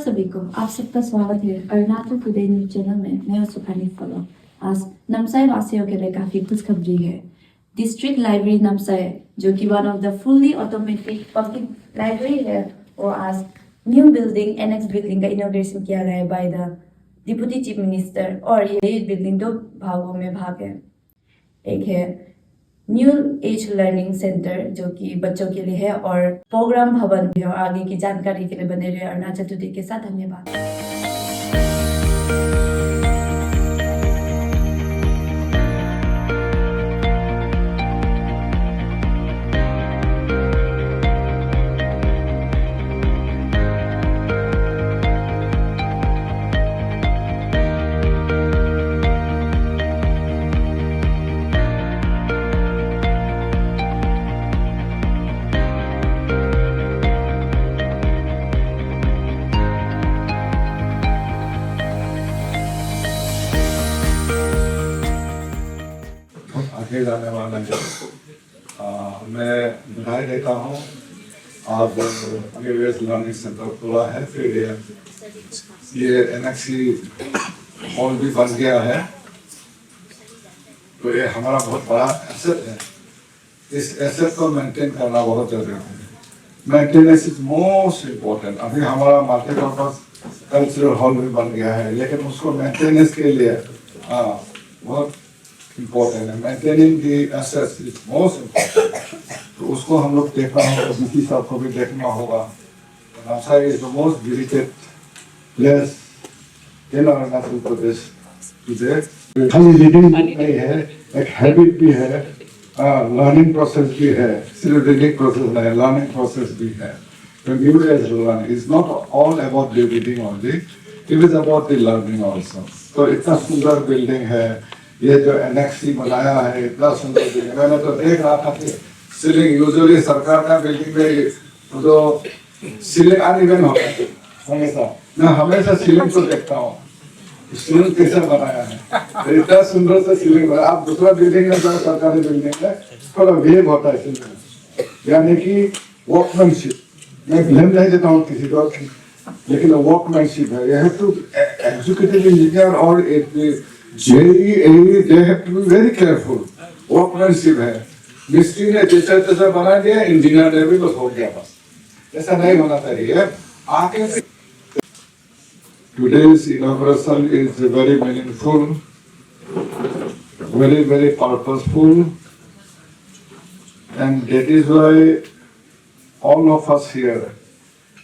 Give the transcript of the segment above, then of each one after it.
सभी को, आप सबका स्वागत है अरुणाचल टुडे न्यूज चैनल में। मैं हूं सुखानी फलो। आज नामसाई वासियों के लिए काफी खुशखबरी है। डिस्ट्रिक्ट लाइब्रेरी नामसाई, जो कि one of the fully automatic public library है, और आज न्यू बिल्डिंग एनेक्स बिल्डिंग का इनॉग्रेशन किया गया है by the deputy chief minister. और ये बिल्डिंग दो भागों में भाग है। एक है न्यू एज लर्निंग सेंटर, जो कि बच्चों के लिए है, और प्रोग्राम भवन भी है। और आगे की जानकारी के लिए बने रहे अरुणाचल टुडे के साथ। धन्यवाद। आगे जाने वाला है। मैं बधाई देता हूँ। अब न्यूएज लर्निंग सेंटर खुला है, फिर ये एनएक्सी हॉल भी बन गया है, तो ये हमारा बहुत बड़ा एसेट है। इस एसेट को मेंटेन करना बहुत जरूरी है। Maintenance is most important. अभी हमारा मल्टीपर्पज कल्चरल हॉल भी बन गया है, लेकिन उसको मेंटेनेंस के लिए बहुत इम्पोर्टेंट है। Maintaining the assets is most important. तो उसको हम लोग देखना होगा, बीसी साहब को भी देखना होगा। Namsai is the most visited place in Arunachal Pradesh today. खाली रीडिंग नहीं है, एक हैबिट भी है, लर्निंग प्रोसेस भी है। सिर्फ रीडिंग प्रोसेस नहीं, लर्निंग प्रोसेस भी है। The new age learning is not all about the reading only, it is about the learning also. तो इतना सुंदर बिल्डिंग है, ये जो एनएक्सी बनाया है, इतना सुंदर बिल्डिंग। मैंने तो देख रहा था कि सीलिंग यूजुअली सरकार का बिल्डिंग में जो सीलिंग अनइवन होता है हमेशा, मैं हमेशा सीलिंग को देखता हूँ, सीलिंग कैसे बनाया है। तो इतना सुंदर से सीलिंग बनाया। आप दूसरा बिल्डिंग में जो सरकारी बिल्डिंग है, थोड़ा वेग होता है सीलिंग, यानी कि वर्कमैनशिप। मैं ब्लेम नहीं देता हूँ किसी को, लेकिन वर्कमैनशिप है। यह तो एग्जीक्यूटिव इंजीनियर और JEE, they have to be very careful. Workmanship है। मिस्त्री ने जैसा तैसा बना दिया, इंजीनियर ने भी बस हो गया बस। ऐसा नहीं होना चाहिए। आगे Today's inauguration is very meaningful, very, very purposeful, and that is why all of us here,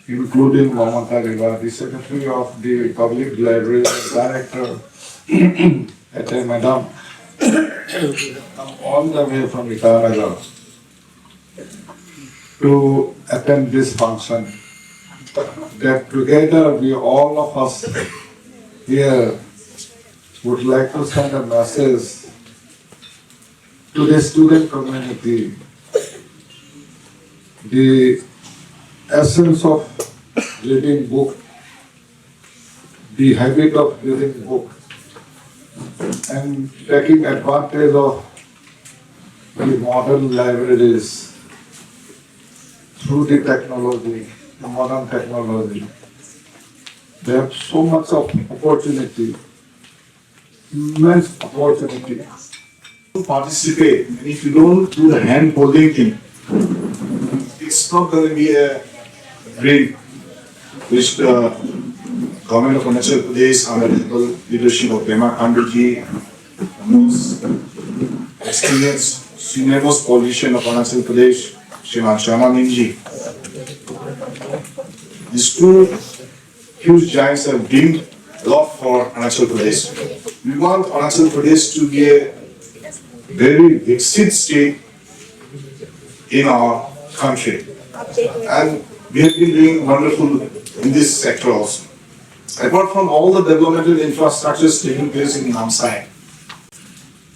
including Mamata Riva, the Secretary of the Public Library, Director, and Madam, all the way from Itanagar to attend this function. That together we all of us here would like to send a message to the student community. The essence of reading book, the habit of reading book, and taking advantage of the modern libraries through the technology, the modern technology. They have so much of opportunity, immense opportunity. Participate, and if you don't do the hand holding thing, it's not going to be a dream which the government of Arunachal Pradesh under the leadership of Pema Khanduji, most experienced senior most politician of Arunachal Pradesh, Shriman Sharma Minji. These two huge giants have dreamed a lot for Arunachal Pradesh. We want Arunachal Pradesh to be a very Viksit state in our country, and we have been doing wonderful in this sector also. Apart from all the developmental infrastructures taking place in Namsai,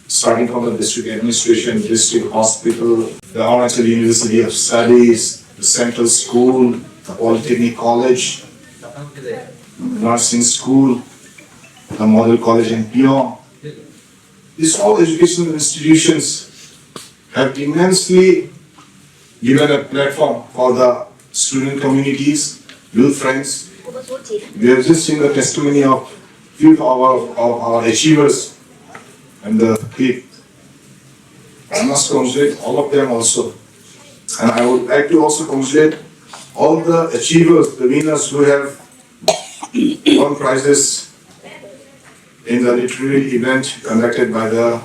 starting from the district administration, district hospital, the Arunachal University of Studies, the central school, the polytechnic college, nursing school, the model college in Pyon. These all educational institutions have immensely given a platform for the student communities, youth friends, We have just seen the testimony of few of our achievers and the peak. I must congratulate all of them also. And I would like to also congratulate all the achievers, the winners who have won prizes in the literary event conducted by the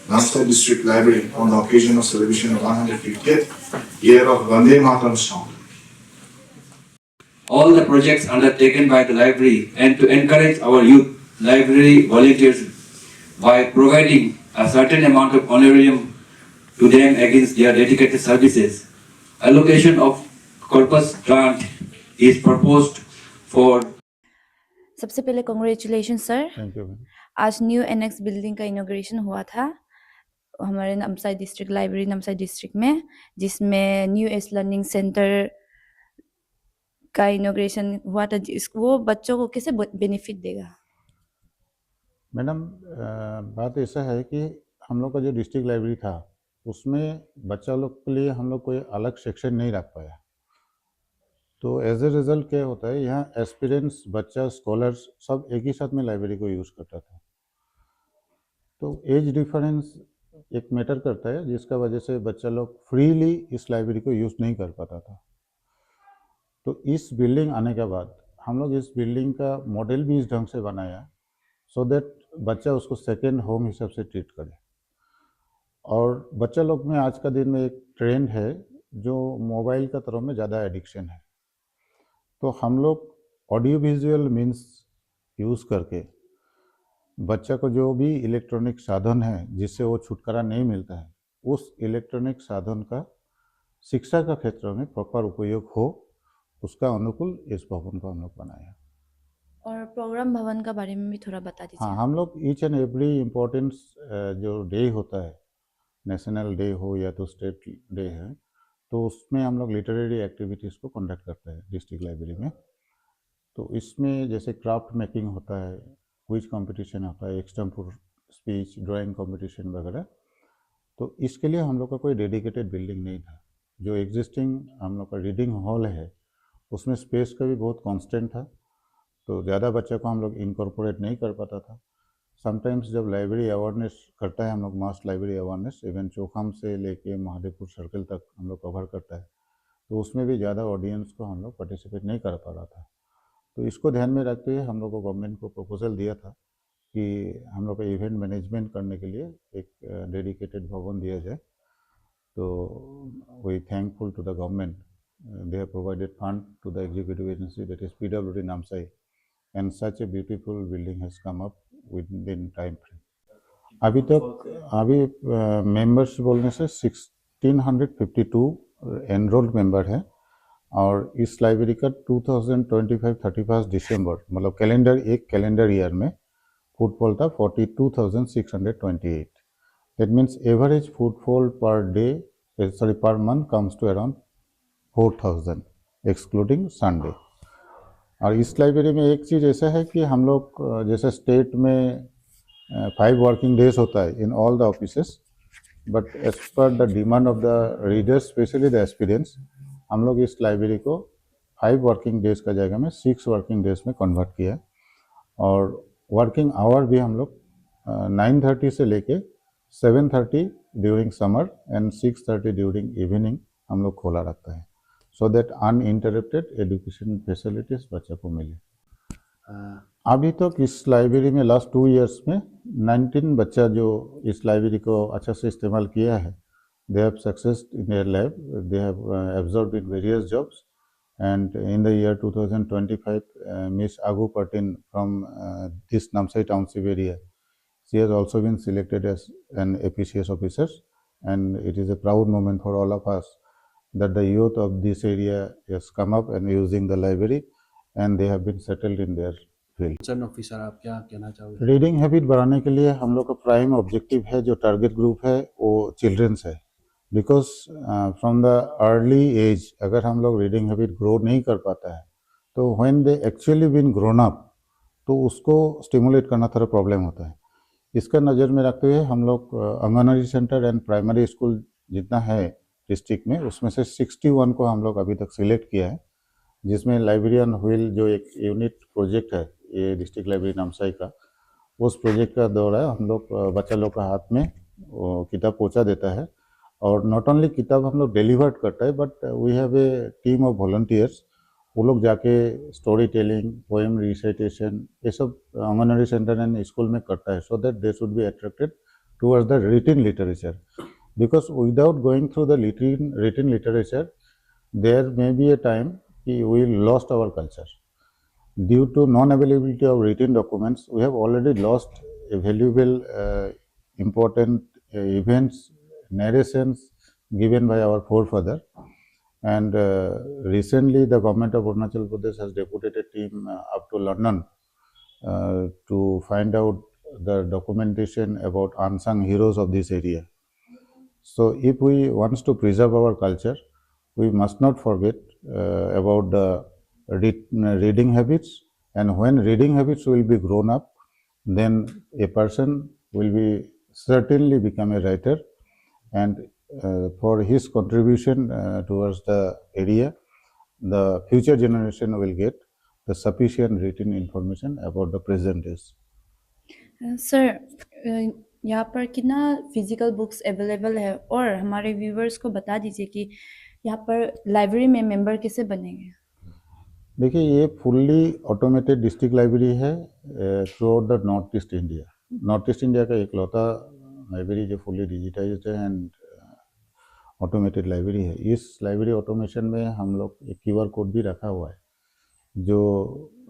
Namaste District Library on the occasion of celebration of 150th year of Vande Mataram song. All the projects undertaken by the library and to encourage our youth library volunteers by providing a certain amount of honorarium to them against their dedicated services. Allocation of corpus grant is proposed for सबसे पहले congratulation sir. Thank you ma'am. आज new annex building का inauguration हुआ था हमारे Namsai district library Namsai district में, जिसमें new age learning centre का इनॉग्रेशन हुआ था। वो बच्चों को कैसे बेनिफिट देगा? मैडम बात ऐसा है कि हम लोग का जो डिस्ट्रिक्ट लाइब्रेरी था उसमें बच्चा लोग के लिए हम लोग कोई अलग सेक्शन नहीं रख पाया। तो एज ए रिज़ल्ट क्या होता है, यहाँ एस्पिरेंट्स, बच्चा, स्कॉलर्स सब एक ही साथ में लाइब्रेरी को यूज़ करता था। तो एज डिफरेंस एक मैटर करता है, जिसका वजह से बच्चा लोग फ्रीली इस लाइब्रेरी को यूज़ नहीं कर पाता था। तो इस बिल्डिंग आने के बाद हम लोग इस बिल्डिंग का मॉडल भी इस ढंग से बनाया सो दैट बच्चा उसको सेकेंड होम हिसाब से ट्रीट करे। और बच्चा लोग में आज का दिन में एक ट्रेंड है जो मोबाइल का तरफ में ज़्यादा एडिक्शन है। तो हम लोग ऑडियो विजुअल मीन्स यूज़ करके बच्चा को जो भी इलेक्ट्रॉनिक साधन है जिससे वो छुटकारा नहीं मिलता है, उस इलेक्ट्रॉनिक साधन का शिक्षा का क्षेत्र में प्रॉपर उपयोग हो, उसका अनुकूल इस भवन को हम लोग बनाया। और प्रोग्राम भवन का बारे में भी थोड़ा बता दीजिए। हाँ, हम लोग ईच एंड एवरी इम्पोर्टेंस जो डे होता है, नेशनल डे हो या तो स्टेट डे है, तो उसमें हम लोग लिटरेरी एक्टिविटीज़ को कंडक्ट करते हैं डिस्ट्रिक्ट लाइब्रेरी में। तो इसमें जैसे क्राफ्ट मेकिंग होता है, क्विज कंपटीशन होता है, एक्सटेम्पोर स्पीच, ड्राइंग कंपटीशन वगैरह। तो इसके लिए हम लोग का कोई डेडिकेटेड बिल्डिंग नहीं था। जो एग्जिस्टिंग हम लोग का रीडिंग हॉल है उसमें स्पेस का भी बहुत कांस्टेंट था, तो ज़्यादा बच्चे को हम लोग इनकॉर्पोरेट नहीं कर पाता था। समटाइम्स जब लाइब्रेरी अवेयरनेस करता है हम लोग, मास लाइब्रेरी अवेयरनेस, इवन चौखाम से लेके महादेवपुर सर्कल तक हम लोग कवर करता है, तो उसमें भी ज़्यादा ऑडियंस को हम लोग पार्टिसिपेट नहीं कर पा रहा था। तो इसको ध्यान में रखते हुए हम लोग को गवर्नमेंट को प्रपोजल दिया था कि हम लोग का इवेंट मैनेजमेंट करने के लिए एक डेडिकेटेड भवन दिया जाए। तो we thankful to the government, they have provided fund to the executive agency that is PWD Namsai, and such a beautiful building has come up within time frame. अभी members बोलने से 1652 एनरोल्ड मेंबर है, और इस library का 2025 31 दिसंबर मतलब calendar year में footfall था 42,628। That means average footfall per month comes to around 4,000 excluding Sunday. और इस लाइब्रेरी में एक चीज़ ऐसा है कि हम लोग जैसे स्टेट में 5 वर्किंग डेज होता है in all the offices, but as per the demand of the readers, especially the aspirants, हम लोग इस लाइब्रेरी को 5 वर्किंग डेज का जगह में 6 वर्किंग डेज में कन्वर्ट किया। और वर्किंग आवर भी हम लोग 9:30 से लेके 7:30 during summer and 6:30 during evening हम लोग खोला रखता है, so that uninterrupted education facilities बच्चों को मिले। अभी तक इस लाइब्रेरी में लास्ट 2 इयर्स में 19 बच्चा जो इस लाइब्रेरी को अच्छा से इस्तेमाल किया है, they have successed in their lab, they have absorbed in various jobs, and in the year 2025 Miss Agu Patin from this Namsai township area, she has also been selected as an APCS officer, and it is a proud moment for all of us that the youth of this area has come up and using the library and they have been settled in their field. Officer आप क्या कहना चाहोगे? Reading habit बढ़ाने के लिए हम लोग का प्राइम ऑब्जेक्टिव है, जो टारगेट ग्रुप है वो चिल्ड्रंस है। Because from the early age अगर हम लोग रीडिंग हैबिट ग्रो नहीं कर पाता है तो when they actually been grown up तो उसको स्टिमुलेट करना थोड़ा प्रॉब्लम होता है। इसका नज़र में रखते हुए हम लोग anganwadi centre and primary school जितना है डिस्ट्रिक्ट में, उसमें से 61 को हम लोग अभी तक सिलेक्ट किया है, जिसमें लाइब्रेरियन व्हील जो एक यूनिट प्रोजेक्ट है ये डिस्ट्रिक्ट लाइब्रेरी नामसाई का, उस प्रोजेक्ट का दौरा हम लोग बच्चा लोग का हाथ में वो किताब पहुंचा देता है। और नॉट ओनली किताब हम लोग डिलीवर्ड करता है but we have a team of volunteers. वो लोग जाके स्टोरी टेलिंग, पोएम रिसाइटेशन ये सब आंगनवाड़ी सेंटर एंड स्कूल में करता है, so that they should be attracted towards the written literature, because without going through the written literature there may be a time कि we lost our culture due to non-availability of written documents. We have already lost a valuable important events, narrations given by our forefather. And recently the government of Arunachal Pradesh has deputed a team up to London to find out the documentation about unsung heroes of this area. So if we want to preserve our culture, we must not forget about the reading habits, and when reading habits will be grown up, then a person will be certainly become a writer, and for his contribution towards the area, the future generation will get the sufficient written information about the present days. Sir यहाँ पर कितना physical books available है, और हमारे viewers को बता दीजिए कि यहाँ पर लाइब्रेरी में मेंबर कैसे बनेंगे। देखिए ये फुल्ली ऑटोमेटेड डिस्ट्रिक्ट लाइब्रेरी है through out the north east India. North east India का इकलौता लाइब्रेरी जो फुल्ली डिजिटाइज्ड है एंड ऑटोमेटेड लाइब्रेरी है। इस लाइब्रेरी ऑटोमेशन में हम लोग एक QR कोड भी रखा हुआ है, जो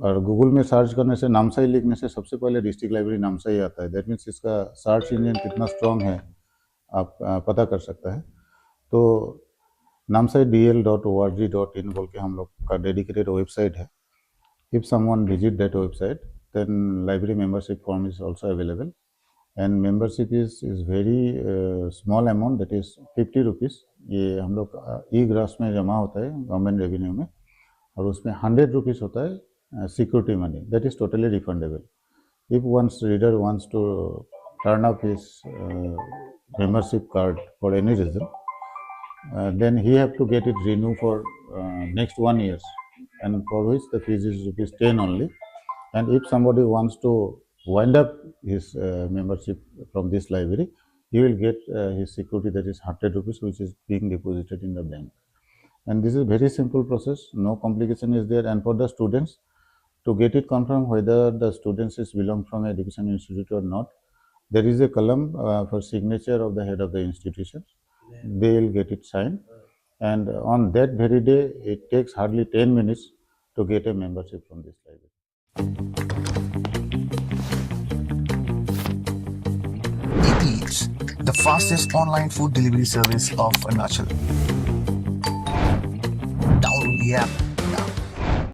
और गूगल में सर्च करने से नामसाई लिखने से सबसे पहले डिस्ट्रिक्ट लाइब्रेरी नामसाई आता है। दैट मीन्स इसका सर्च इंजन कितना स्ट्रॉन्ग है आप पता कर सकता है। तो namsaidl.org.in बोल के हम लोग का डेडिकेटेड वेबसाइट है। If someone visit that website then library membership form is also available, and membership is very small amount, that is 50 rupees. ये हम लोग ई-ग्रास में जमा होता है गवर्नमेंट रेवेन्यू में, और उसमें 100 रुपीज़ होता है security money, that is totally refundable. If once reader wants to turn up his membership card for any reason, then he have to get it renewed for next 1 year, and for which the fees is ₹10 only. And if somebody wants to wind up his membership from this library, he will get his security, that is 100 rupees, which is being deposited in the bank. And this is a very simple process, no complication is there. And for the students, to get it confirmed whether the students is belong from an education institute or not, there is a column for signature of the head of the institution. They will get it signed, and on that very day it takes hardly 10 minutes to get a membership from this library. Eats, the fastest online food delivery service of Arunachal. Download the app